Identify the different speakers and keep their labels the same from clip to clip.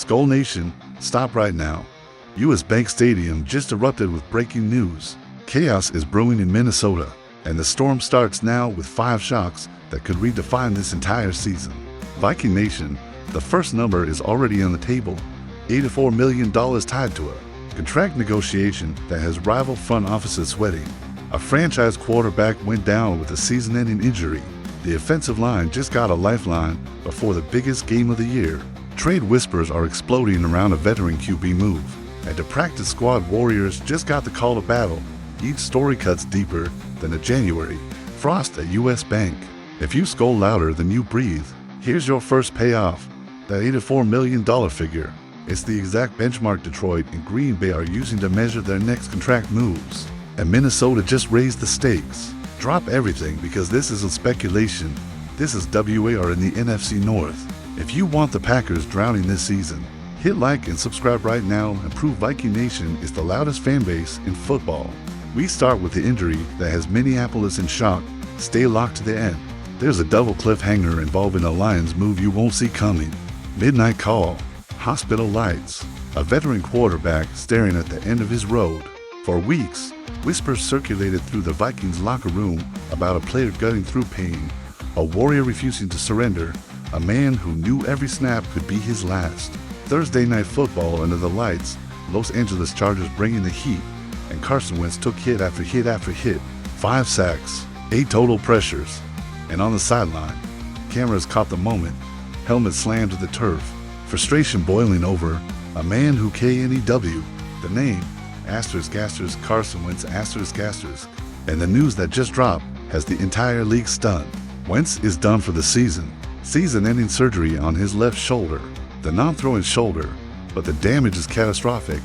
Speaker 1: Skull Nation, stop right now. U.S. Bank Stadium just erupted with breaking news. Chaos is brewing in Minnesota, and the storm starts now with 5 shocks that could redefine this entire season. Viking Nation, the first number is already on the table, $84 million tied to a contract negotiation that has rival front offices sweating. A franchise quarterback went down with a season-ending injury. The offensive line just got a lifeline before the biggest game of the year. Trade whispers are exploding around a veteran QB move, and the practice squad Warriors just got the call to battle. Each story cuts deeper than a January frost at U.S. Bank. If you scold louder than you breathe, here's your first payoff, that $84 million figure. It's the exact benchmark Detroit and Green Bay are using to measure their next contract moves. And Minnesota just raised the stakes. Drop everything because this isn't speculation. This is WAR in the NFC North. If you want the Packers drowning this season, hit like and subscribe right now and prove Viking Nation is the loudest fan base in football. We start with the injury that has Minneapolis in shock. Stay locked to the end. There's a double cliffhanger involving a Lions move you won't see coming. Midnight call, hospital lights, a veteran quarterback staring at the end of his road. For weeks, whispers circulated through the Vikings locker room about a player gutting through pain, a warrior refusing to surrender, a man who knew every snap could be his last. Thursday night football under the lights, Los Angeles Chargers bringing the heat, and Carson Wentz took hit after hit after hit, 5 sacks, 8 total pressures. And on the sideline, cameras caught the moment, helmet slammed to the turf, frustration boiling over, a man who KNEW, the name, *** Carson Wentz ***, and the news that just dropped has the entire league stunned. Wentz is done for the season. Season-ending surgery on his left shoulder. The non-throwing shoulder, but the damage is catastrophic.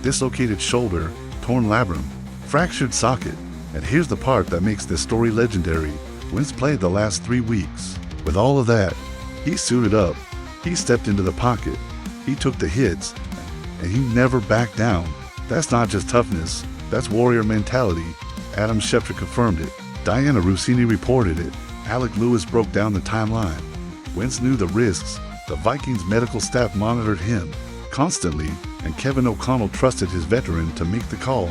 Speaker 1: Dislocated shoulder, torn labrum, fractured socket. And here's the part that makes this story legendary. Wentz played the last 3 weeks. With all of that, he suited up. He stepped into the pocket. He took the hits, and he never backed down. That's not just toughness, that's warrior mentality. Adam Schefter confirmed it. Diana Russini reported it. Alec Lewis broke down the timeline. Wentz knew the risks. The Vikings medical staff monitored him constantly, and Kevin O'Connell trusted his veteran to make the call.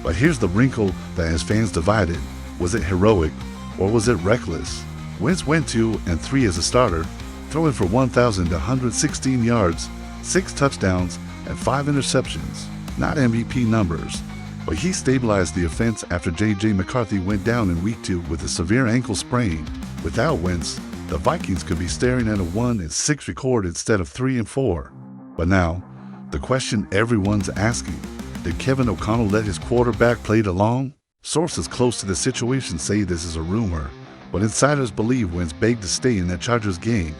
Speaker 1: But here's the wrinkle that has fans divided. Was it heroic, or was it reckless? Wentz went 2-3 as a starter, throwing for 1,116 yards, 6 touchdowns, and 5 interceptions. Not MVP numbers, but he stabilized the offense after J.J. McCarthy went down in week 2 with a severe ankle sprain. Without Wentz, the Vikings could be staring at a 1-6 record instead of 3-4. But now, the question everyone's asking, did Kevin O'Connell let his quarterback play it along? Sources close to the situation say this is a rumor, but insiders believe Wentz begged to stay in that Chargers game,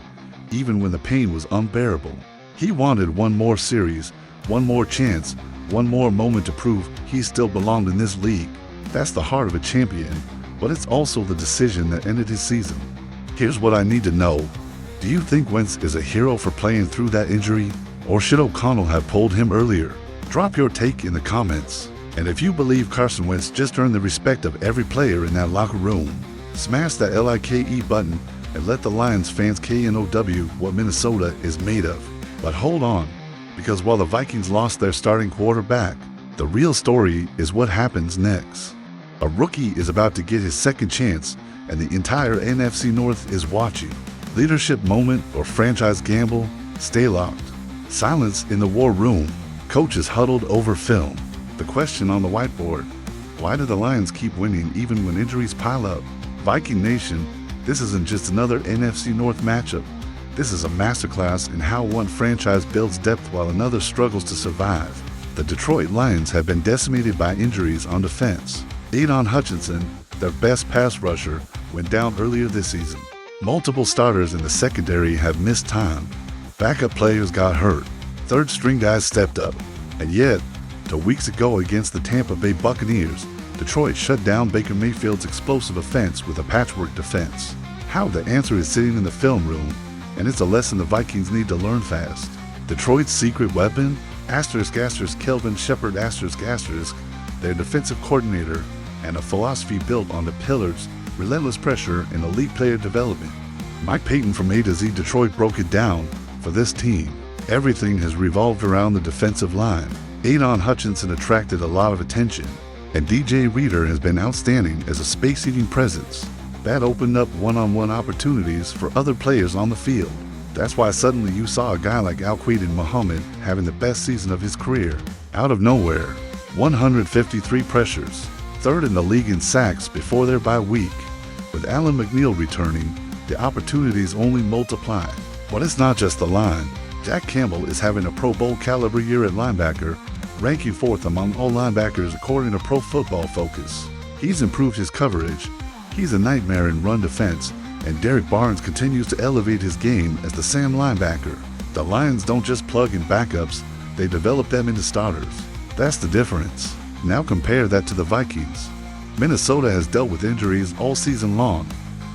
Speaker 1: even when the pain was unbearable. He wanted one more series, one more chance, one more moment to prove he still belonged in this league. That's the heart of a champion, but it's also the decision that ended his season. Here's what I need to know. Do you think Wentz is a hero for playing through that injury? Or should O'Connell have pulled him earlier? Drop your take in the comments. And if you believe Carson Wentz just earned the respect of every player in that locker room, smash that LIKE button and let the Lions fans KNOW what Minnesota is made of. But hold on, because while the Vikings lost their starting quarterback, the real story is what happens next. A rookie is about to get his second chance, and the entire NFC North is watching. Leadership moment or franchise gamble? Stay locked. Silence in the war room. Coaches huddled over film. The question on the whiteboard: why do the Lions keep winning even when injuries pile up? Viking Nation, this isn't just another NFC North matchup. This is a masterclass in how one franchise builds depth while another struggles to survive. The Detroit Lions have been decimated by injuries on defense. Aidan Hutchinson, their best pass rusher, went down earlier this season. Multiple starters in the secondary have missed time. Backup players got hurt. Third-string guys stepped up. And yet, 2 weeks ago against the Tampa Bay Buccaneers, Detroit shut down Baker Mayfield's explosive offense with a patchwork defense. How? The answer is sitting in the film room, and it's a lesson the Vikings need to learn fast. Detroit's secret weapon? Kelvin Shepard their defensive coordinator, and a philosophy built on the pillars, relentless pressure, and elite player development. Mike Payton from A to Z Detroit broke it down for this team. Everything has revolved around the defensive line. Adon Hutchinson attracted a lot of attention, and DJ Reader has been outstanding as a space-eating presence. That opened up one-on-one opportunities for other players on the field. That's why suddenly you saw a guy like Alquaiden Muhammad having the best season of his career. Out of nowhere, 153 pressures, third in the league in sacks before their bye week. With Alan McNeil returning, the opportunities only multiply. But it's not just the line. Jack Campbell is having a Pro Bowl caliber year at linebacker, ranking 4th among all linebackers according to Pro Football Focus. He's improved his coverage. He's a nightmare in run defense, and Derek Barnes continues to elevate his game as the Sam linebacker. The Lions don't just plug in backups, they develop them into starters. That's the difference. Now compare that to the Vikings. Minnesota has dealt with injuries all season long.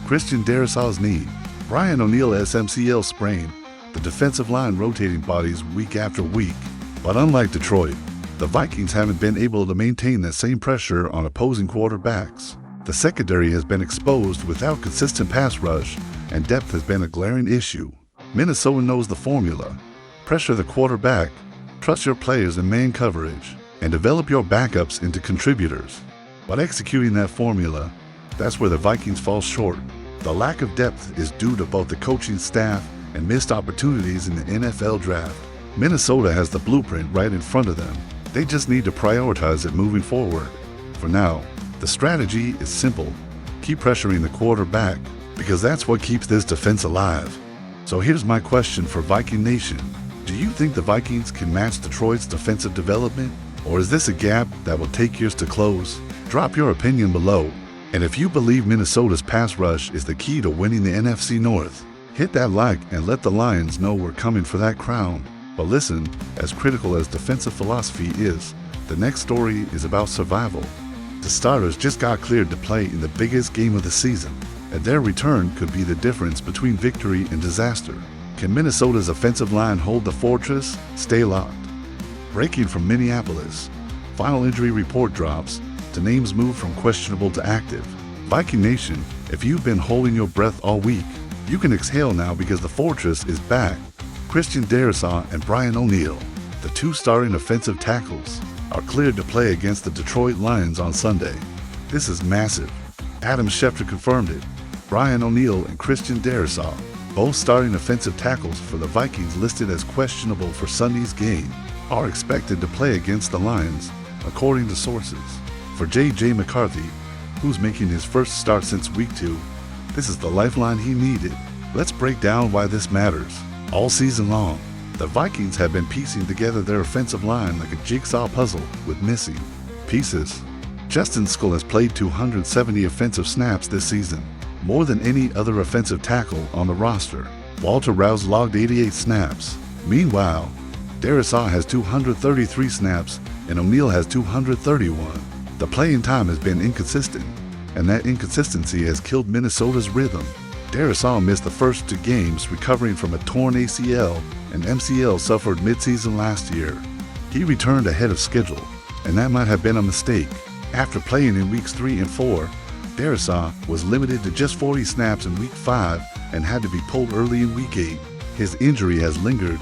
Speaker 1: Christian Darrisaw's knee, Brian O'Neill's MCL sprain, the defensive line rotating bodies week after week. But unlike Detroit, the Vikings haven't been able to maintain that same pressure on opposing quarterbacks. The secondary has been exposed without consistent pass rush, and depth has been a glaring issue. Minnesota knows the formula. Pressure the quarterback, trust your players in man coverage, and develop your backups into contributors. But executing that formula, that's where the Vikings fall short. The lack of depth is due to both the coaching staff and missed opportunities in the NFL draft. Minnesota has the blueprint right in front of them. They just need to prioritize it moving forward. For now, the strategy is simple. Keep pressuring the quarterback, because that's what keeps this defense alive. So here's my question for Viking Nation. Do you think the Vikings can match Detroit's defensive development? Or is this a gap that will take years to close? Drop your opinion below. And if you believe Minnesota's pass rush is the key to winning the NFC North, hit that like and let the Lions know we're coming for that crown. But listen, as critical as defensive philosophy is, the next story is about survival. The starters just got cleared to play in the biggest game of the season, and their return could be the difference between victory and disaster. Can Minnesota's offensive line hold the fortress? Stay locked. Breaking from Minneapolis, final injury report drops. The names move from questionable to active. Viking Nation, if you've been holding your breath all week, you can exhale now because the fortress is back. Christian Darrisaw and Brian O'Neill, the two starting offensive tackles, are cleared to play against the Detroit Lions on Sunday. This is massive. Adam Schefter confirmed it. Brian O'Neill and Christian Darrisaw, both starting offensive tackles for the Vikings listed as questionable for Sunday's game, are expected to play against the Lions, according to sources. For J.J. McCarthy, who's making his first start since week 2, this is the lifeline he needed. Let's break down why this matters. All season long, the Vikings have been piecing together their offensive line like a jigsaw puzzle with missing pieces. Justin Skull has played 270 offensive snaps this season, more than any other offensive tackle on the roster. Walter Rouse logged 88 snaps. Meanwhile, Darrisaw has 233 snaps and O'Neill has 231. The playing time has been inconsistent, and that inconsistency has killed Minnesota's rhythm. Darrisaw missed the first 2 games recovering from a torn ACL and MCL suffered midseason last year. He returned ahead of schedule, and that might have been a mistake. After playing in weeks 3 and 4, Darrisaw was limited to just 40 snaps in week 5 and had to be pulled early in week 8. His injury has lingered.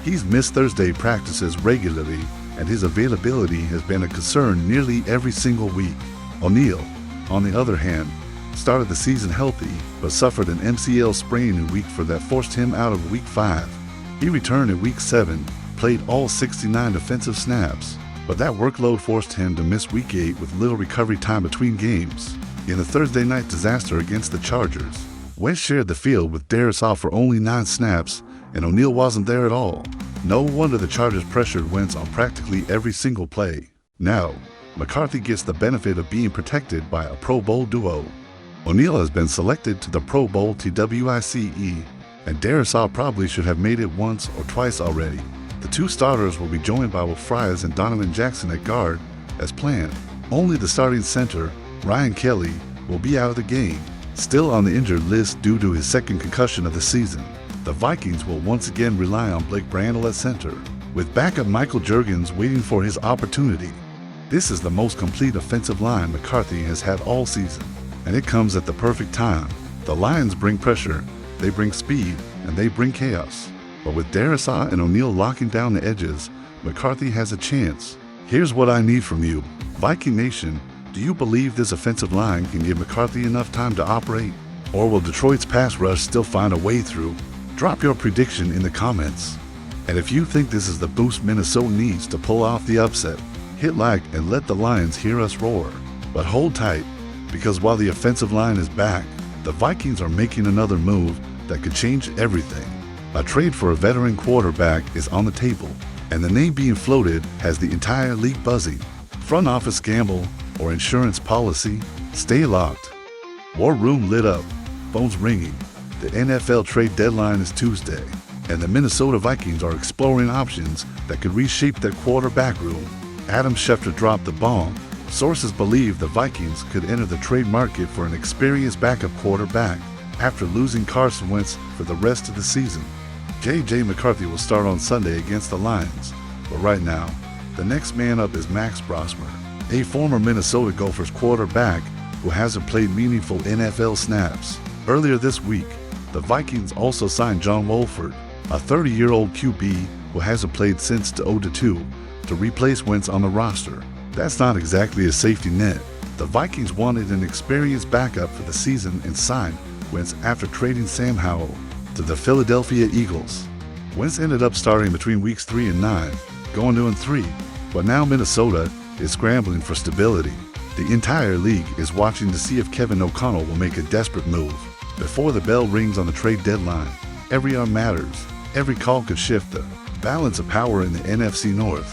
Speaker 1: He's missed Thursday practices regularly, and his availability has been a concern nearly every single week. O'Neill, on the other hand, started the season healthy, but suffered an MCL sprain in week 4 that forced him out of week 5. He returned in week 7, played all 69 defensive snaps, but that workload forced him to miss week 8 with little recovery time between games. In the Thursday night disaster against the Chargers, Wentz shared the field with Darrisaw for only 9 snaps, and O'Neill wasn't there at all. No wonder the Chargers pressured Wentz on practically every single play. Now, McCarthy gets the benefit of being protected by a Pro Bowl duo. O'Neill has been selected to the Pro Bowl TWICE, and Darrisaw probably should have made it once or twice already. The 2 starters will be joined by Will Fries and Donovan Jackson at guard, as planned. Only the starting center, Ryan Kelly, will be out of the game, still on the injured list due to his second concussion of the season. The Vikings will once again rely on Blake Brandel at center, with backup Michael Juergens waiting for his opportunity. This is the most complete offensive line McCarthy has had all season, and it comes at the perfect time. The Lions bring pressure, they bring speed, and they bring chaos. But with Darrisaw and O'Neal locking down the edges, McCarthy has a chance. Here's what I need from you. Viking Nation, do you believe this offensive line can give McCarthy enough time to operate? Or will Detroit's pass rush still find a way through? Drop your prediction in the comments. And if you think this is the boost Minnesota needs to pull off the upset, hit like and let the Lions hear us roar. But hold tight, because while the offensive line is back, the Vikings are making another move that could change everything. A trade for a veteran quarterback is on the table, and the name being floated has the entire league buzzing. Front office gamble or insurance policy? Stay locked. War room lit up, phones ringing. The NFL trade deadline is Tuesday, and the Minnesota Vikings are exploring options that could reshape their quarterback room. Adam Schefter dropped the bomb. Sources believe the Vikings could enter the trade market for an experienced backup quarterback after losing Carson Wentz for the rest of the season. J.J. McCarthy will start on Sunday against the Lions, but right now, the next man up is Max Brosmer, a former Minnesota Gophers quarterback who hasn't played meaningful NFL snaps. Earlier this week, the Vikings also signed John Wolford, a 30-year-old QB who hasn't played since 0-2, to replace Wentz on the roster. That's not exactly a safety net. The Vikings wanted an experienced backup for the season and signed Wentz after trading Sam Howell to the Philadelphia Eagles. Wentz ended up starting between weeks 3 and 9, going 2-3, but now Minnesota is scrambling for stability. The entire league is watching to see if Kevin O'Connell will make a desperate move. Before the bell rings on the trade deadline, every arm matters. Every call could shift the balance of power in the NFC North.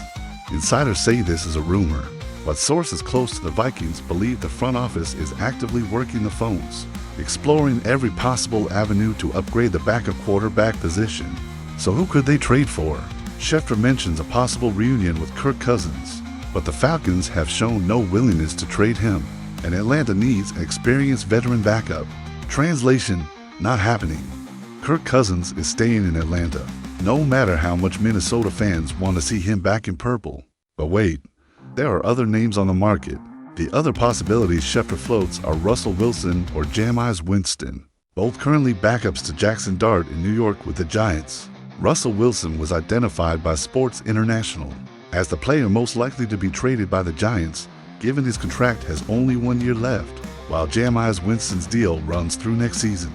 Speaker 1: Insiders say this is a rumor, but sources close to the Vikings believe the front office is actively working the phones, exploring every possible avenue to upgrade the backup quarterback position. So who could they trade for? Schefter mentions a possible reunion with Kirk Cousins, but the Falcons have shown no willingness to trade him, and Atlanta needs an experienced veteran backup. Translation: not happening. Kirk Cousins is staying in Atlanta, no matter how much Minnesota fans want to see him back in purple. But wait, there are other names on the market. The other possibilities Schefter floats are Russell Wilson or Jameis Winston, both currently backups to Jackson Dart in New York with the Giants. Russell Wilson was identified by Sports International as the player most likely to be traded by the Giants, given his contract has only 1 year left, while Jameis Winston's deal runs through next season.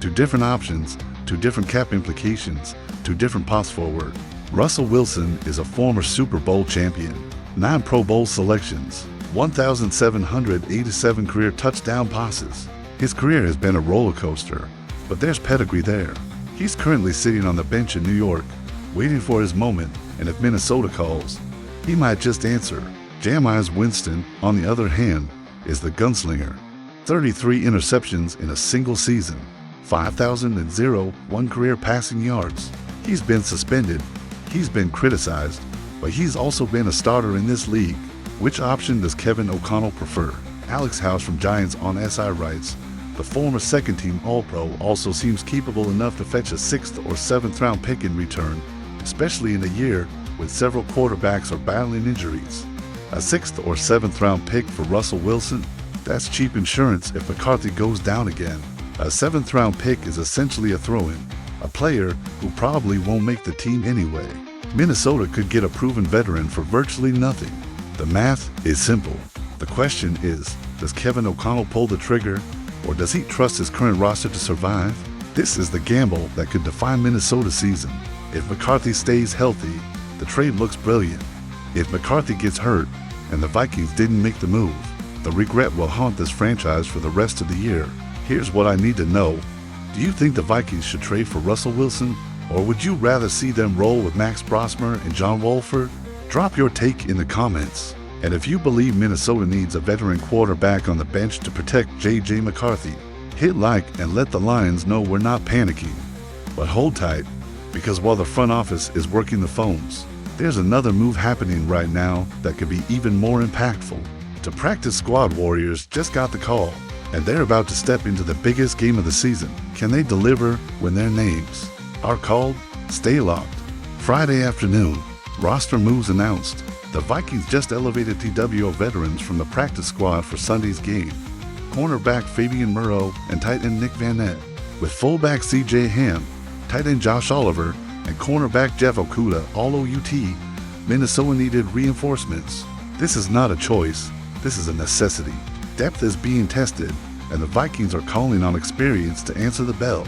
Speaker 1: Two different options, two different cap implications, two different paths forward. Russell Wilson is a former Super Bowl champion, 9 Pro Bowl selections, 1,787 career touchdown passes. His career has been a roller coaster, but there's pedigree there. He's currently sitting on the bench in New York, waiting for his moment, and if Minnesota calls, he might just answer. Jameis Winston, on the other hand, is the gunslinger. 33 interceptions in a single season, 5,001 career passing yards. He's been suspended, he's been criticized, but he's also been a starter in this league. Which option does Kevin O'Connell prefer? Alex House from Giants on SI writes, the former second-team All-Pro also seems capable enough to fetch a 6th or 7th round pick in return, especially in a year when several quarterbacks are battling injuries. A 6th or 7th round pick for Russell Wilson? That's cheap insurance if McCarthy goes down again. A 7th round pick is essentially a throw-in, a player who probably won't make the team anyway. Minnesota could get a proven veteran for virtually nothing. The math is simple. The question is, does Kevin O'Connell pull the trigger, or does he trust his current roster to survive? This is the gamble that could define Minnesota's season. If McCarthy stays healthy, the trade looks brilliant. If McCarthy gets hurt, and the Vikings didn't make the move, the regret will haunt this franchise for the rest of the year. Here's what I need to know. Do you think the Vikings should trade for Russell Wilson, or would you rather see them roll with Max Brosmer and John Wolford? Drop your take in the comments. And if you believe Minnesota needs a veteran quarterback on the bench to protect J.J. McCarthy, hit like and let the Lions know we're not panicking. But hold tight, because while the front office is working the phones, there's another move happening right now that could be even more impactful. The practice squad Warriors just got the call, and they're about to step into the biggest game of the season. Can they deliver when their names are called? Stay locked. Friday afternoon, roster moves announced. The Vikings just elevated TWO veterans from the practice squad for Sunday's game. Cornerback Fabian Moreau and tight end Nick Van Nett, with fullback C.J. Ham, tight end Josh Oliver, and cornerback Jeff Okudah, all OUT, Minnesota needed reinforcements. This is not a choice, this is a necessity. Depth is being tested, and the Vikings are calling on experience to answer the bell.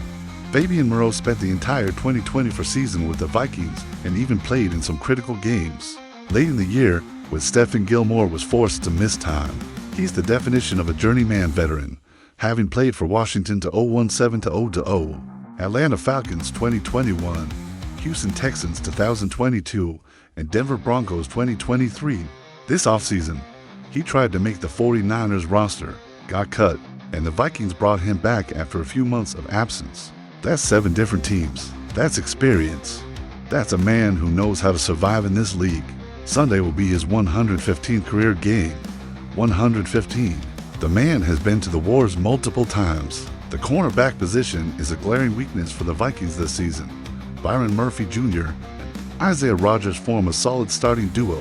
Speaker 1: Fabian Moreau spent the entire 2024 season with the Vikings and even played in some critical games. Late in the year, when Stephon Gilmore was forced to miss time, he's the definition of a journeyman veteran, having played for Washington to 0-17 to 0-0, Atlanta Falcons 2021, Houston Texans 2022, and Denver Broncos 2023. This offseason, he tried to make the 49ers roster, got cut, and the Vikings brought him back after a few months of absence. That's 7 different teams. That's experience. That's a man who knows how to survive in this league. Sunday will be his 115th career game. 115. The man has been to the wars multiple times. The cornerback position is a glaring weakness for the Vikings this season. Byron Murphy Jr. and Isaiah Rodgers form a solid starting duo,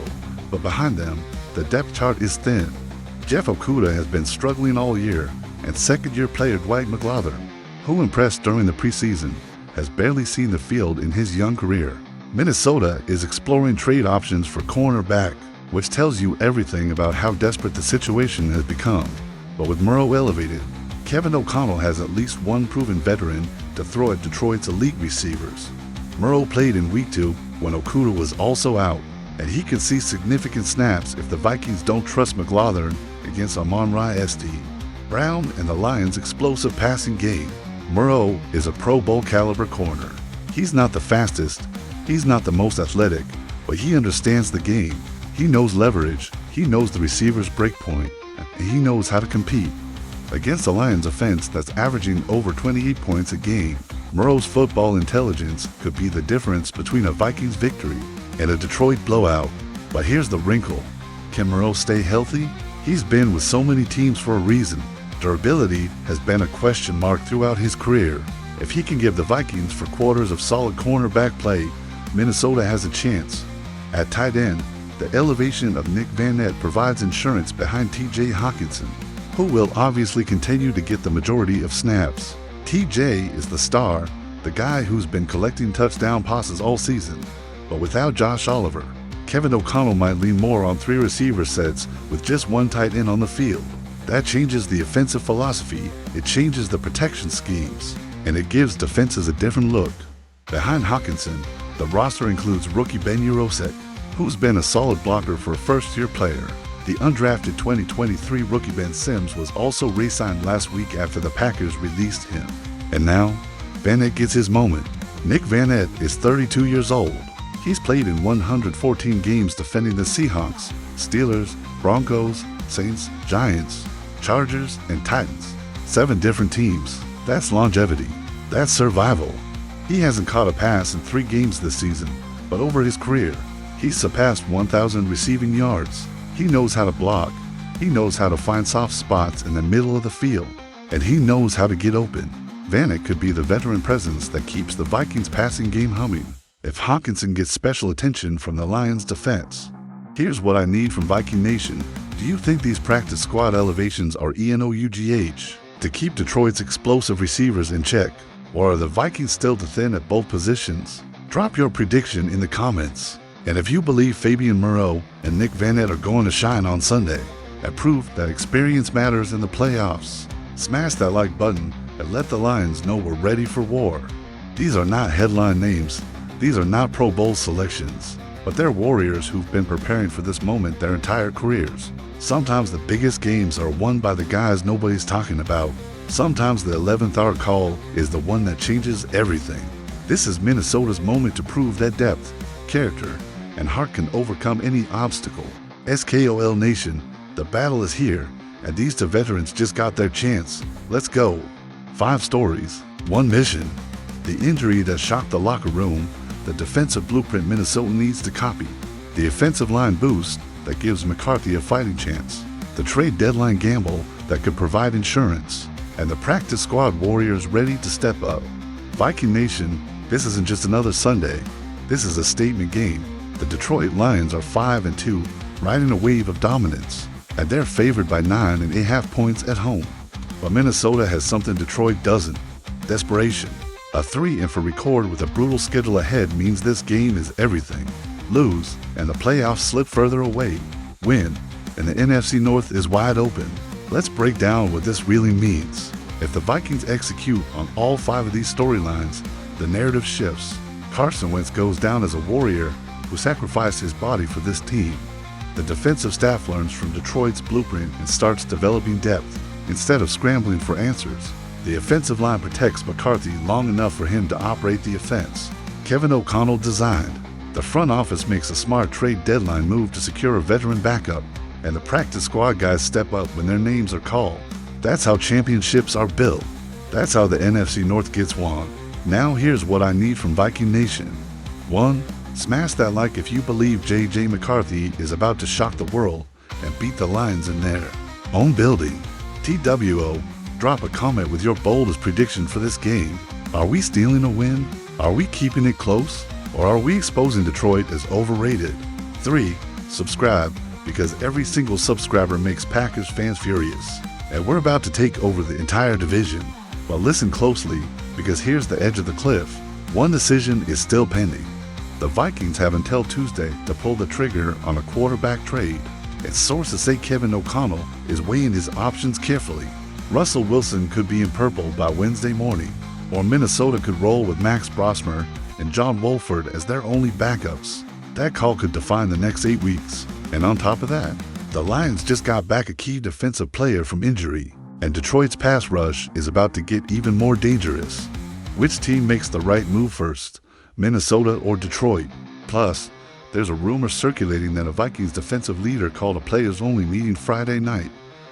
Speaker 1: but behind them, the depth chart is thin. Jeff Okudah has been struggling all year, and second-year player Dwight McGlothern, who impressed during the preseason, has barely seen the field in his young career. Minnesota is exploring trade options for cornerback, which tells you everything about how desperate the situation has become. But with Moreau elevated, Kevin O'Connell has at least one proven veteran to throw at Detroit's elite receivers. Moreau played in Week 2 when Okudah was also out, and he could see significant snaps if the Vikings don't trust McGlothern against Amon-Ra St. Brown and the Lions' explosive passing game. Moreau is a Pro Bowl caliber corner. He's not the fastest, he's not the most athletic, but he understands the game. He knows leverage, he knows the receiver's break point, and he knows how to compete. Against the Lions' offense that's averaging over 28 points a game, Moreau's football intelligence could be the difference between a Vikings victory and a Detroit blowout. But here's the wrinkle. Can Moreau stay healthy? He's been with so many teams for a reason. Durability has been a question mark throughout his career. If he can give the Vikings 4 quarters of solid cornerback play, Minnesota has a chance. At tight end, the elevation of Nick Vannett provides insurance behind T.J. Hockenson, who will obviously continue to get the majority of snaps. T.J. is the star, the guy who's been collecting touchdown passes all season. But without Josh Oliver, Kevin O'Connell might lean more on 3 receiver sets with just 1 tight end on the field. That changes the offensive philosophy, it changes the protection schemes, and it gives defenses a different look. Behind Hockenson, the roster includes rookie Ben Urosek, who's been a solid blocker for a first-year player. The undrafted 2023 rookie Ben Sims was also re-signed last week after the Packers released him. And now, Vannett gets his moment. Nick Vannett is 32 years old. He's played in 114 games defending the Seahawks, Steelers, Broncos, Saints, Giants, Chargers, and Titans. 7 different teams. That's longevity. That's survival. He hasn't caught a pass in 3 games this season, but over his career, he's surpassed 1,000 receiving yards. He knows how to block. He knows how to find soft spots in the middle of the field, and he knows how to get open. Vannett could be the veteran presence that keeps the Vikings passing game humming if Hockenson gets special attention from the Lions defense. Here's what I need from Viking Nation. Do you think these practice squad elevations are ENOUGH to keep Detroit's explosive receivers in check? Or are the Vikings still too thin at both positions? Drop your prediction in the comments. And if you believe Fabian Moreau and Nick Vannett are going to shine on Sunday, at proof that experience matters in the playoffs, smash that like button and let the Lions know we're ready for war. These are not headline names. These are not Pro Bowl selections. But they're warriors who've been preparing for this moment their entire careers. Sometimes the biggest games are won by the guys nobody's talking about. Sometimes the 11th hour call is the one that changes everything. This is Minnesota's moment to prove that depth, character, and heart can overcome any obstacle. SKOL Nation, the battle is here, and these 2 veterans just got their chance. Let's go. 5 stories, 1 mission. The injury that shocked the locker room, the defensive blueprint Minnesota needs to copy, the offensive line boost that gives McCarthy a fighting chance, the trade deadline gamble that could provide insurance, and the practice squad warriors ready to step up. Viking Nation, this isn't just another Sunday. This is a statement game. The Detroit Lions are 5-2, riding a wave of dominance, and they're favored by 9.5 points at home. But Minnesota has something Detroit doesn't: desperation. A 3-and for record with a brutal schedule ahead means this game is everything. Lose, and the playoffs slip further away. Win, and the NFC North is wide open. Let's break down what this really means. If the Vikings execute on all 5 of these storylines, the narrative shifts. Carson Wentz goes down as a warrior who sacrificed his body for this team. The defensive staff learns from Detroit's blueprint and starts developing depth instead of scrambling for answers. The offensive line protects McCarthy long enough for him to operate the offense. Kevin O'Connell designed. The front office makes a smart trade deadline move to secure a veteran backup, and the practice squad guys step up when their names are called. That's how championships are built. That's how the NFC North gets won. Now here's what I need from Viking Nation. 1. Smash that like if you believe J.J. McCarthy is about to shock the world and beat the Lions in their own building. TWO, drop a comment with your boldest prediction for this game. Are we stealing a win? Are we keeping it close? Or are we exposing Detroit as overrated? 3. Subscribe, because every single subscriber makes Packers fans furious. And we're about to take over the entire division. But listen closely, because here's the edge of the cliff. One decision is still pending. The Vikings have until Tuesday to pull the trigger on a quarterback trade, and sources say Kevin O'Connell is weighing his options carefully. Russell Wilson could be in purple by Wednesday morning, or Minnesota could roll with Max Brosmer and John Wolford as their only backups. That call could define the next 8 weeks. And on top of that, the Lions just got back a key defensive player from injury, and Detroit's pass rush is about to get even more dangerous. Which team makes the right move first, Minnesota or Detroit? Plus, there's a rumor circulating that a Vikings defensive leader called a players-only meeting Friday night.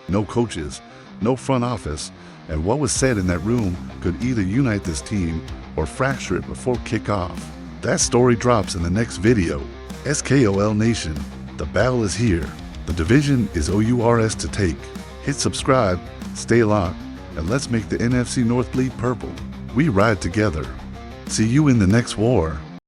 Speaker 1: No coaches, no front office, and what was said in that room could either unite this team or fracture it before kickoff. That story drops in the next video. SKOL Nation, the battle is here. The division is OURS to take. Hit subscribe, stay locked, and let's make the NFC North bleed purple. We ride together. See you in the next war.